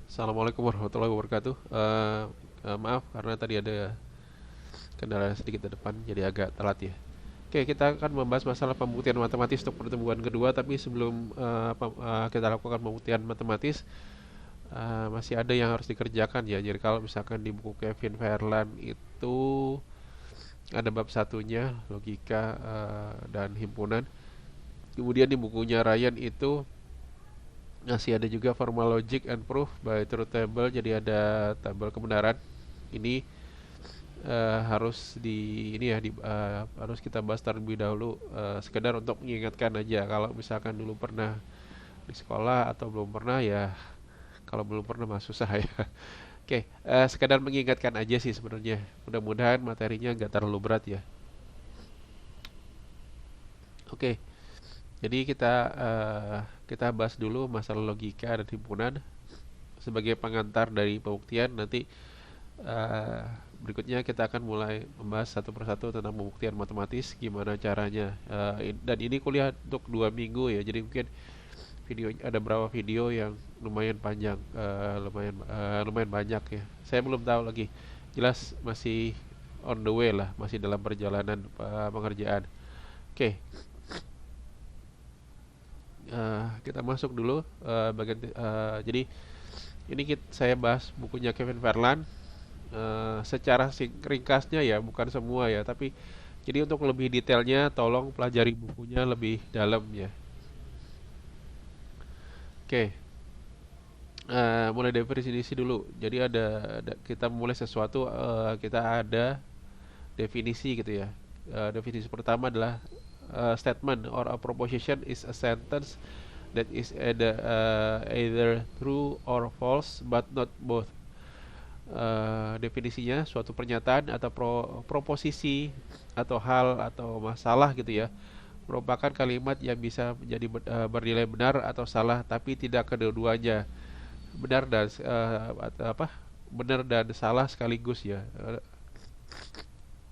Assalamualaikum warahmatullahi wabarakatuh. Maaf karena tadi ada kendala sedikit di depan, jadi agak telat ya. Oke, kita akan membahas masalah pembuktian matematis untuk pertemuan kedua, tapi sebelum kita lakukan pembuktian matematis, masih ada yang harus dikerjakan ya. Jadi kalau misalkan di buku Kevin Verlan itu ada bab satunya, logika dan himpunan. Kemudian di bukunya Ryan itu masih ada juga formal logic and proof by truth table, jadi ada tabel kebenaran. Ini harus harus kita bahas terlebih dahulu, sekedar untuk mengingatkan aja kalau misalkan dulu pernah di sekolah atau belum pernah ya. Kalau belum pernah mah susah ya. Oke, sekedar mengingatkan aja sih sebenarnya. Mudah-mudahan materinya nggak terlalu berat ya. Oke, jadi kita bahas dulu masalah logika dan himpunan sebagai pengantar dari pembuktian. Nanti eh, berikutnya kita akan mulai membahas satu persatu tentang pembuktian matematis, gimana caranya. Dan ini kuliah untuk 2 minggu ya, jadi mungkin ada beberapa video yang lumayan panjang, lumayan banyak ya. Saya belum tahu lagi, jelas masih on the way lah, masih dalam perjalanan pengerjaan. Oke, kita masuk dulu jadi ini saya bahas bukunya Kevin Verlan. Secara ringkasnya ya, bukan semua ya, tapi jadi untuk lebih detailnya tolong pelajari bukunya lebih dalam ya. Oke, mulai dari definisi dulu. Jadi kita mulai sesuatu, kita ada definisi gitu ya. Definisi pertama adalah statement or a proposition is a sentence that is either true or false but not both. Definisinya suatu pernyataan atau proposisi atau hal atau masalah gitu ya, merupakan kalimat yang bisa menjadi bernilai benar atau salah, tapi tidak kedua-duanya benar dan benar dan salah sekaligus ya.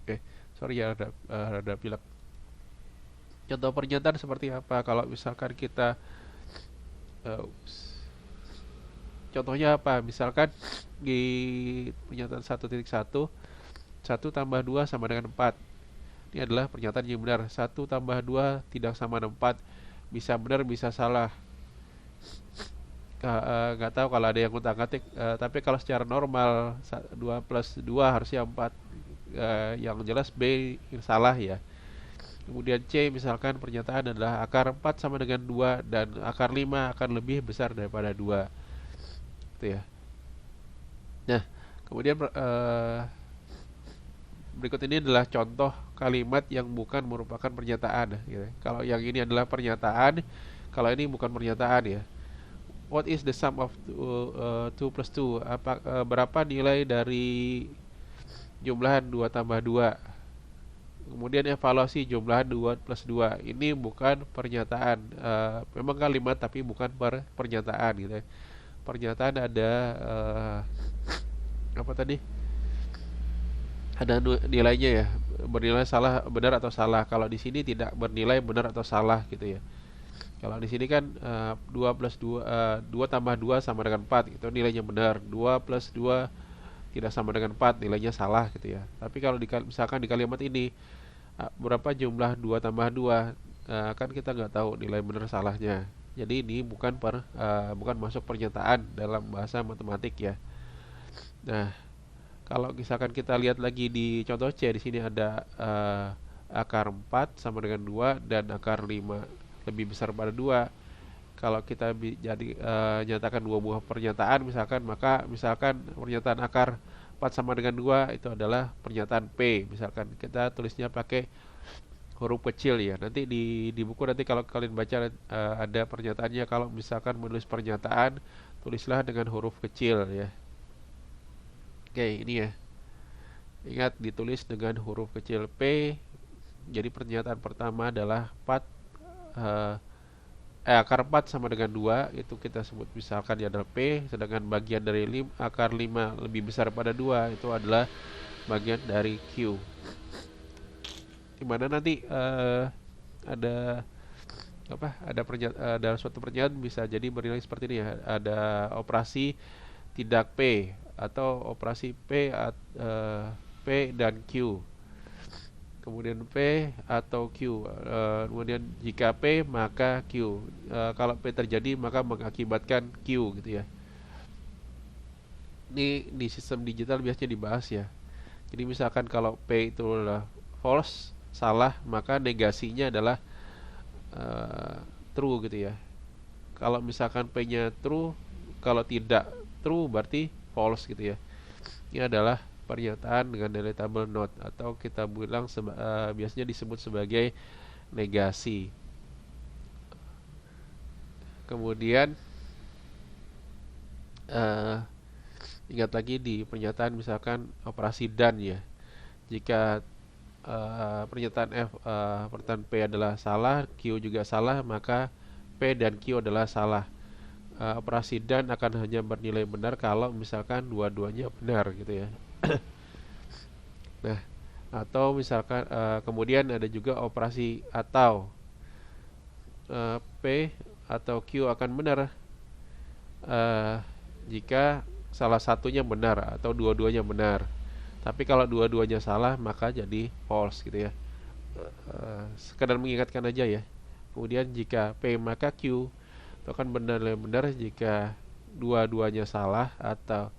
Oke, sorry ya, ada pilek. Contoh pernyataan seperti apa? Kalau misalkan kita ups. Contohnya apa? Misalkan di pernyataan 1.1, 1 tambah 2 sama dengan 4. Ini adalah pernyataan yang benar. 1 tambah 2 tidak sama dengan 4. Bisa benar, bisa salah. Nggak tahu kalau ada yang ngutak-ngatik. Tapi kalau secara normal 2 plus 2 harusnya 4. Yang jelas B salah ya. Kemudian C, misalkan pernyataan adalah akar 4 sama dengan 2 dan akar 5 akan lebih besar daripada 2. Gitu ya. Nah, kemudian berikut ini adalah contoh kalimat yang bukan merupakan pernyataan gitu. Kalau yang ini adalah pernyataan, kalau ini bukan pernyataan ya. What is the sum of 2 plus 2? Berapa nilai dari jumlahan 2 tambah 2? Kemudian evaluasi jumlahan 2 plus 2. Ini bukan pernyataan. Memang kalimat tapi bukan pernyataan gitu ya. Pernyataan ada apa tadi? Ada nilainya ya, bernilai salah benar atau salah. Kalau di sini tidak bernilai benar atau salah gitu ya. Kalau di sini kan 2 plus 2, 2 tambah 2 sama dengan 4, itu nilainya benar. 2 plus 2 tidak sama dengan 4, nilainya salah gitu ya. Tapi kalau misalkan di kalimat ini berapa jumlah 2 tambah 2, kan kita nggak tahu nilai benar salahnya. Jadi ini bukan masuk pernyataan dalam bahasa matematik ya. Nah, kalau misalkan kita lihat lagi di contoh C, di sini ada akar 4 sama dengan 2 dan akar 5 lebih besar pada 2. Kalau kita nyatakan dua buah pernyataan misalkan, maka misalkan pernyataan akar 4 sama dengan 2 itu adalah pernyataan P. Misalkan kita tulisnya pakai huruf kecil ya. Nanti di buku nanti kalau kalian baca ada pernyataannya, kalau misalkan menulis pernyataan tulislah dengan huruf kecil ya. Oke, ini ya. Ingat ditulis dengan huruf kecil P. Jadi pernyataan pertama adalah 4 akar 4 sama dengan 2, itu kita sebut misalkan ya adalah P, sedangkan bagian dari akar 5 lebih besar pada 2 itu adalah bagian dari Q. Dimana nanti ada ada suatu pernyataan bisa jadi bernilai seperti ini ya. Ada operasi tidak P atau operasi P dan Q. Kemudian P atau Q. Kemudian jika P maka Q. Kalau P terjadi maka mengakibatkan Q gitu ya. Ini di sistem digital biasanya dibahas ya. Jadi misalkan kalau P itu adalah false, salah, maka negasinya adalah eh, true gitu ya. Kalau misalkan P-nya true, kalau tidak true berarti false gitu ya. Ini adalah pernyataan dengan deletable note atau kita bilang biasanya disebut sebagai negasi. Kemudian eh, ingat lagi di pernyataan misalkan operasi dan ya. Jika pernyataan P adalah salah, Q juga salah, maka P dan Q adalah salah. Operasi dan akan hanya bernilai benar kalau misalkan dua-duanya benar gitu ya. Nah, atau misalkan kemudian ada juga operasi atau P atau Q akan benar eh, jika salah satunya benar atau dua-duanya benar. Tapi kalau dua-duanya salah maka jadi false gitu ya. Sekedar mengingatkan aja ya. Kemudian jika P maka Q itu akan benar-benar jika dua-duanya salah atau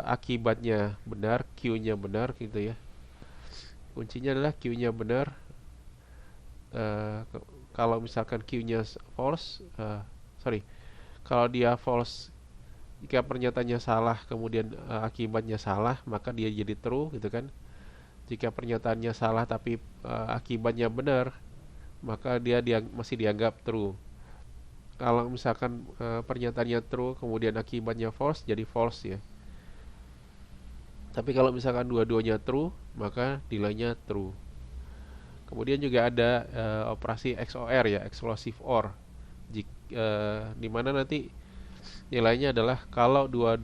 akibatnya benar, Q-nya benar gitu ya. Kuncinya adalah Q-nya benar. Kalau misalkan Q-nya false, sorry, kalau dia false, jika pernyataannya salah kemudian akibatnya salah, maka dia jadi true gitu kan. Jika pernyataannya salah tapi akibatnya benar, maka masih dianggap true. Kalau misalkan pernyataannya true kemudian akibatnya false, jadi false ya. Tapi kalau misalkan dua-duanya true, maka nilainya true. Kemudian juga ada operasi XOR ya, exclusive OR. Di mana nanti nilainya adalah kalau dua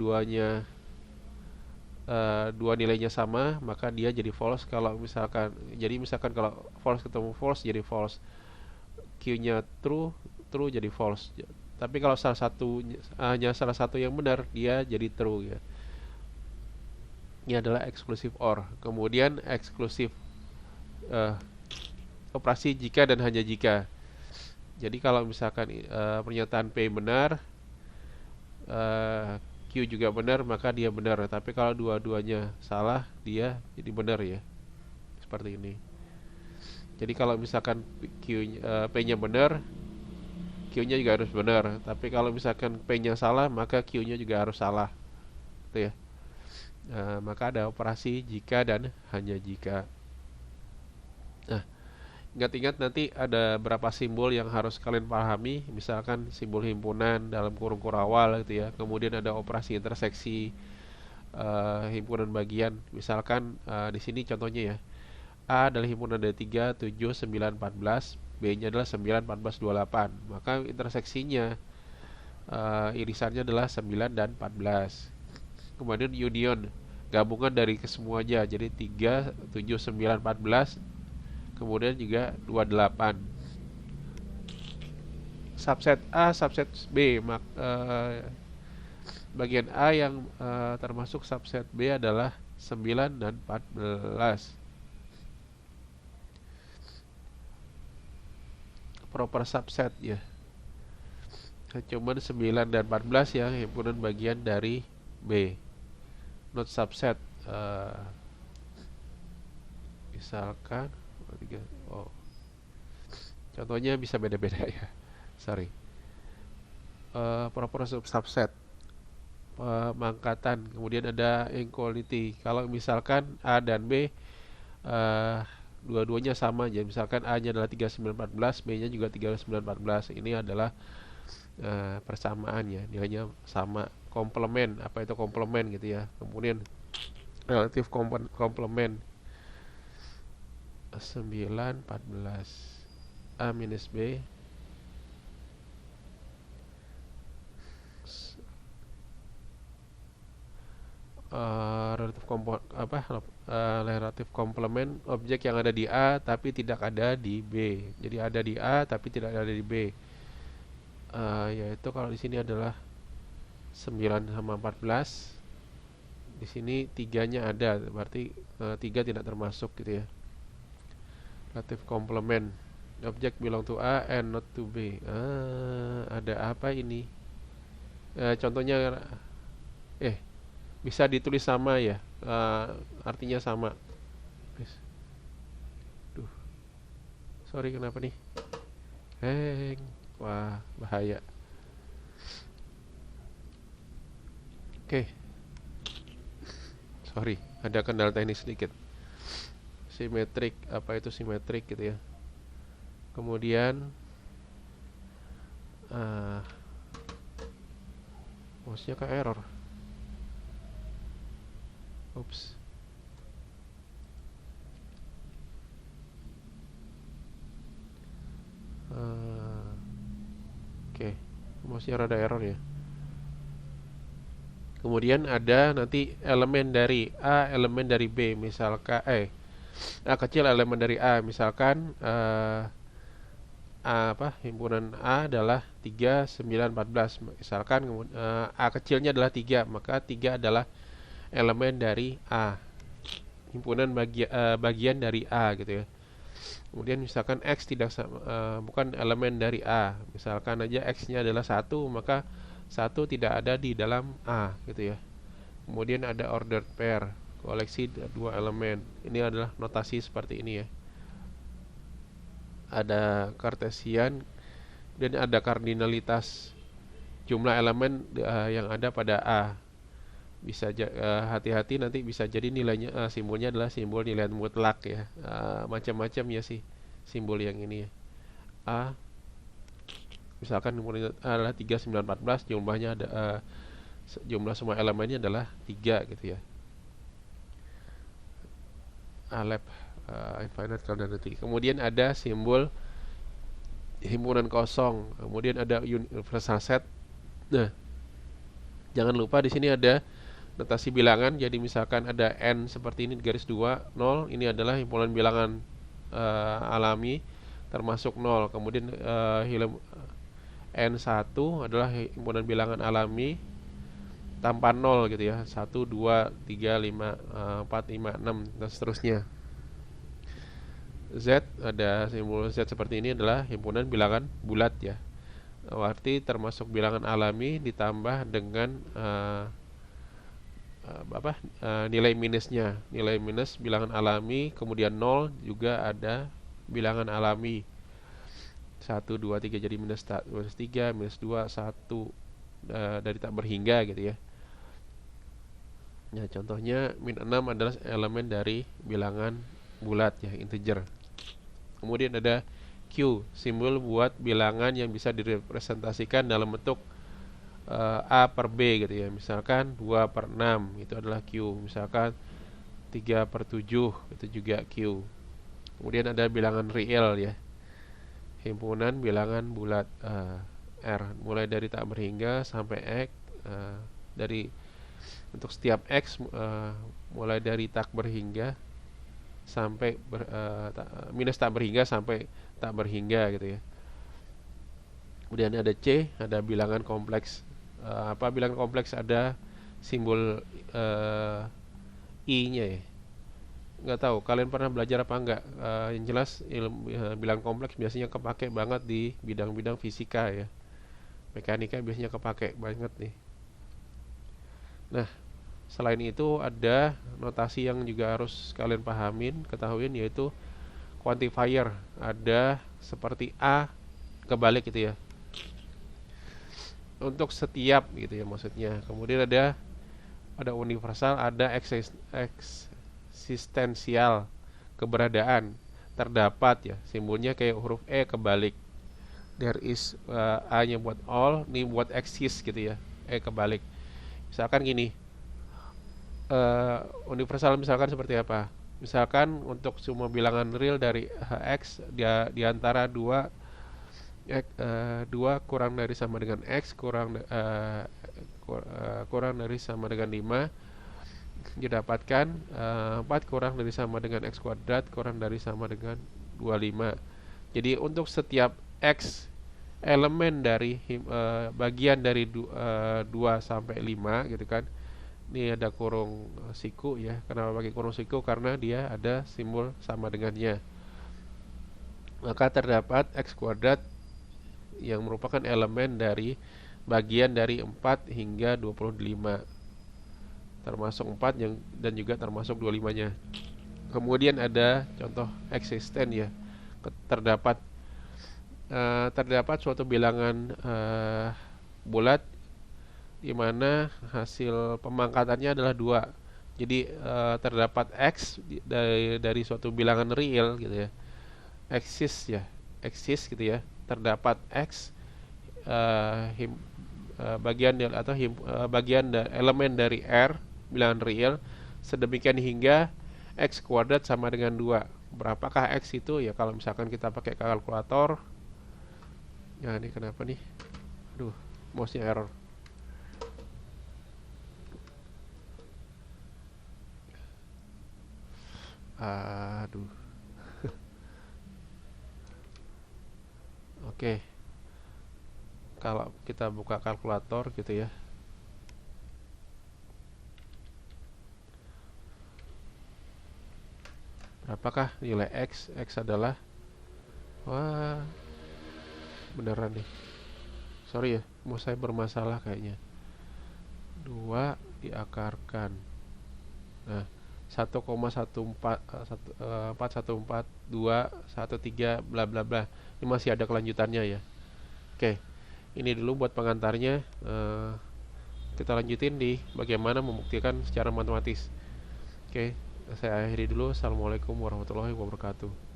nilainya sama, maka dia jadi false. Kalau misalkan kalau false ketemu false jadi false. Q-nya true, true jadi false. Tapi kalau hanya salah satu yang benar, dia jadi true ya. Ini adalah exclusive OR. Kemudian exclusive eh, operasi jika dan hanya jika. Jadi kalau misalkan pernyataan P benar, Q juga benar, maka dia benar. Tapi kalau dua-duanya salah, dia jadi benar ya. Seperti ini. Jadi kalau misalkan P-nya benar, Q-nya juga harus benar. Tapi kalau misalkan P-nya salah, maka Q-nya juga harus salah. Itu ya. Maka ada operasi jika dan hanya jika. Nah, ingat-ingat nanti ada berapa simbol yang harus kalian pahami. Misalkan simbol himpunan dalam kurung kurawal gitu ya. Kemudian ada operasi interseksi himpunan bagian. Misalkan di sini contohnya ya. A adalah himpunan dari 3, 7, 9, 14. B-nya adalah 9, 14, 28. Maka interseksinya irisannya adalah 9 dan 14. Kemudian union, gabungan dari kesemuanya. Jadi 3, 7, 9, 14. Kemudian juga 28. Subset A, subset B. Bagian A yang termasuk subset B adalah 9 dan 14. Proper subset ya. Cuman 9 dan 14 ya himpunan bagian dari B. Not subset misalkan contohnya bisa beda-beda ya. Sorry. Proper subset pemangkatan. Kemudian ada equality. Kalau misalkan A dan B dua-duanya sama, jadi misalkan A-nya adalah 3914, B-nya juga 3914. Ini adalah persamaan ya, nilainya sama. Komplement, apa itu komplement gitu ya. Kemudian relatif komplement 914 A minus B relatif komplement objek yang ada di A tapi tidak ada di B. Jadi ada di A tapi tidak ada di B. Yaitu kalau di sini adalah 9 sama 14. Di sini 3-nya ada, berarti 3 tidak termasuk gitu ya. Relative complement. Object belong to A and not to B. Ada apa ini? Contohnya bisa ditulis sama ya. Artinya sama. Duh. Sorry, kenapa nih? Wah, bahaya. Oke. Sorry, ada kendala teknis sedikit. Simetrik, apa itu simetrik gitu ya. Kemudian mouse-nya ke error. Oops. Oke, mouse-nya rada error ya. Kemudian ada nanti elemen dari A, elemen dari B, misalkan A kecil elemen dari A, misalkan himpunan A adalah 3, 9, 14. Misalkan A kecilnya adalah 3, maka 3 adalah elemen dari A. Himpunan bagian dari A gitu ya. Kemudian misalkan X bukan elemen dari A. Misalkan aja X-nya adalah 1, maka 1 tidak ada di dalam A gitu ya. Kemudian ada ordered pair, koleksi 2 elemen. Ini adalah notasi seperti ini ya. Ada Cartesian dan ada kardinalitas jumlah elemen yang ada pada A. Bisa hati-hati, nanti bisa jadi nilainya simbolnya adalah simbol nilai mutlak ya. Macam-macam ya sih simbol yang ini ya. A misalkan adalah 3, 9, 14, jumlahnya ada jumlah semua elemennya adalah 3 gitu ya. Alep infinite cardinality. Kemudian ada simbol himpunan kosong. Kemudian ada universal set. Nah, jangan lupa di sini ada notasi bilangan. Jadi misalkan ada n seperti ini garis 2, 0. Ini adalah himpunan bilangan alami termasuk 0. Kemudian n1 adalah himpunan bilangan alami tanpa 0 gitu ya. 1, 2, 3, 5, 4, 5, 6 dan seterusnya. Z, ada simbol Z seperti ini adalah himpunan bilangan bulat ya. Berarti termasuk bilangan alami ditambah dengan nilai minusnya. Nilai minus bilangan alami, kemudian 0 juga ada bilangan alami. 1, 2, 3 jadi minus 3, minus 2, 1 dari tak berhingga gitu ya. Nah, contohnya min 6 adalah elemen dari bilangan bulat ya, integer. Kemudian ada Q, simbol buat bilangan yang bisa direpresentasikan dalam bentuk A per B gitu ya. Misalkan 2 per 6 itu adalah Q. Misalkan 3 per 7 itu juga Q. Kemudian ada bilangan real ya, himpunan bilangan bulat R, mulai dari tak berhingga sampai X. Untuk setiap X mulai dari tak berhingga sampai minus tak berhingga sampai tak berhingga gitu ya. Kemudian ada C, ada bilangan kompleks. Bilangan kompleks? Ada simbol I-nya ya. Nggak tahu kalian pernah belajar apa enggak. Yang jelas bilangan kompleks biasanya kepake banget di bidang-bidang fisika ya. Mekanika biasanya kepake banget nih. Nah, selain itu ada notasi yang juga harus kalian ketahuin, yaitu quantifier. Ada seperti A kebalik gitu ya, untuk setiap gitu ya maksudnya. Kemudian ada universal, ada eksistensial, keberadaan, terdapat ya, simbolnya kayak huruf E kebalik. There is, A-nya buat all, ini buat exist gitu ya, E kebalik. Misalkan gini, universal misalkan seperti apa? Misalkan untuk semua bilangan real dari X di antara 2 kurang dari sama dengan X kurang dari sama dengan 5, didapatkan 4 kurang dari sama dengan X kuadrat kurang dari sama dengan 25. Jadi untuk setiap X elemen dari bagian dari 2 sampai 5 gitu kan. Ini ada kurung siku ya. Kenapa pakai kurung siku? Karena dia ada simbol sama dengannya. Maka terdapat X kuadrat yang merupakan elemen dari bagian dari 4 hingga 25, termasuk 4 yang dan juga termasuk 25-nya. Kemudian ada contoh eksisten ya. Terdapat terdapat suatu bilangan bulat di mana hasil pemangkatannya adalah 2. Jadi terdapat X dari suatu bilangan real gitu ya. Eksis ya. Eksis gitu ya. Terdapat X bagian atau bagian elemen dari R bilangan real sedemikian hingga X kuadrat sama dengan 2. Berapakah X itu? Ya kalau misalkan kita pakai kalkulator. Ya ini kenapa nih? Aduh, mouse-nya error. Aduh. Oke. Kalau kita buka kalkulator gitu ya. Berapakah nilai X? X adalah, wah, beneran nih. Sorry ya, mau saya bermasalah kayaknya. 2 diakarkan. Nah, 1,1414213 bla bla bla. Ini masih ada kelanjutannya ya. Oke. Ini dulu buat pengantarnya. Kita lanjutin di bagaimana membuktikan secara matematis. Oke, saya akhiri dulu. Assalamualaikum warahmatullahi wabarakatuh.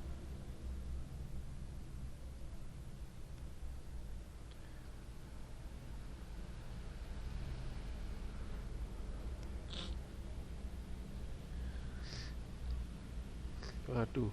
Aduh.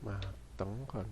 Mateng kan.